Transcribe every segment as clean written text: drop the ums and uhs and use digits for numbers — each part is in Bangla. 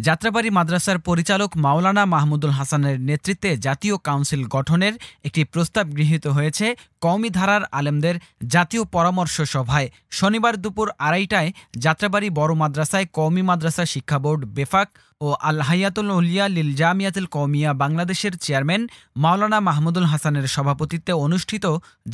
যাত্রাবাড়ী মাদ্রাসার পরিচালক মাওলানা মাহমুদুল হাসানের নেতৃত্বে জাতীয় কাউন্সিল গঠনের একটি প্রস্তাব গৃহীত হয়েছে কওমি ধারার আলেমদের জাতীয় পরামর্শ সভায়। শনিবার দুপুর ২:৩০টায় যাত্রাবাড়ী বড় মাদ্রাসায় কওমি মাদ্রাসা শিক্ষা বোর্ড বেফাক ও আল হায়াতুল উলিয়া লিল জামিয়াতুল কওমিয়া বাংলাদেশের চেয়ারম্যান মাওলানা মাহমুদুল হাসানের সভাপতিত্বে অনুষ্ঠিত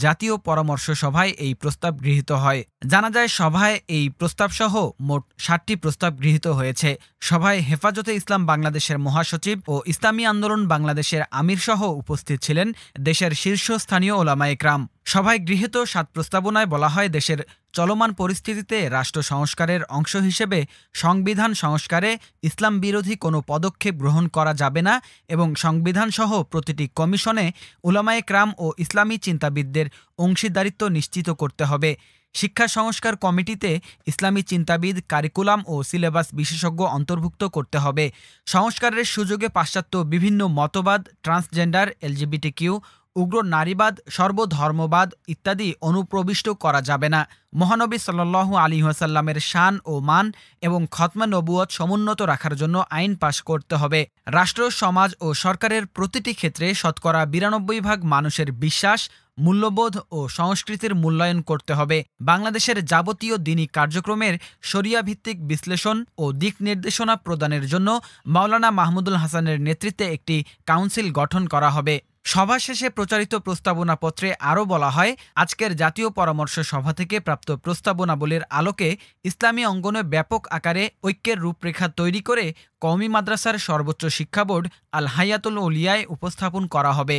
জাতীয় পরামর্শ সভায় এই প্রস্তাব গৃহীত হয়। জানা যায়, সভায় এই প্রস্তাবসহ মোট ৭টি প্রস্তাব গৃহীত হয়েছে। সভায় হেফাজতে ইসলাম বাংলাদেশের মহাসচিব ও ইসলামী আন্দোলন বাংলাদেশের আমিরসহ উপস্থিত ছিলেন দেশের শীর্ষস্থানীয় ওলামায়ে কেরাম। সভায় গৃহীত ৭ প্রস্তাবনায় বলা হয়, দেশের চলমান পরিস্থিতিতে রাষ্ট্র সংস্কারের অংশ হিসেবে সংবিধান সংস্কারে ইসলাম বিরোধী কোনো পদক্ষেপ গ্রহণ করা যাবে না এবং সংবিধানসহ প্রতিটি কমিশনে উলামায়ে কেরাম ও ইসলামী চিন্তাবিদদের অংশীদারিত্ব নিশ্চিত করতে হবে। শিক্ষা সংস্কার কমিটিতে ইসলামী চিন্তাবিদ, কারিকুলাম ও সিলেবাস বিশেষজ্ঞ অন্তর্ভুক্ত করতে হবে। সংস্কারের সুযোগে পাশ্চাত্য বিভিন্ন মতবাদ, ট্রান্সজেন্ডার, এলজিবিটিকিউ, উগ্র নারীবাদ, সর্বধর্মবাদ ইত্যাদি অনুপ্রবিষ্ট করা যাবে না। মহানবী সাল্লাল্লাহু আলাইহি ওয়াসাল্লামের শান ও মান এবং খতমে নবুয়ত সমুন্নত রাখার জন্য আইন পাশ করতে হবে। রাষ্ট্র, সমাজ ও সরকারের প্রতিটি ক্ষেত্রে শতকরা ৯২% মানুষের বিশ্বাস, মূল্যবোধ ও সংস্কৃতির মূল্যায়ন করতে হবে। বাংলাদেশের যাবতীয় দ্বীনি কার্যক্রমের শরিয়া ভিত্তিক বিশ্লেষণ ও দিক নির্দেশনা প্রদানের জন্য মাওলানা মাহমুদুল হাসানের নেতৃত্বে একটি কাউন্সিল গঠন করা হবে। সভা শেষে প্রচারিত প্রস্তাবনাপত্রে আরও বলা হয়, আজকের জাতীয় পরামর্শ সভা থেকে প্রাপ্ত প্রস্তাবনাবলীর আলোকে ইসলামী অঙ্গনে ব্যাপক আকারে ঐক্যের রূপরেখা তৈরি করে কওমি মাদ্রাসার সর্বোচ্চ শিক্ষা বোর্ড আল হায়াতুল উলিয়ায় উপস্থাপন করা হবে।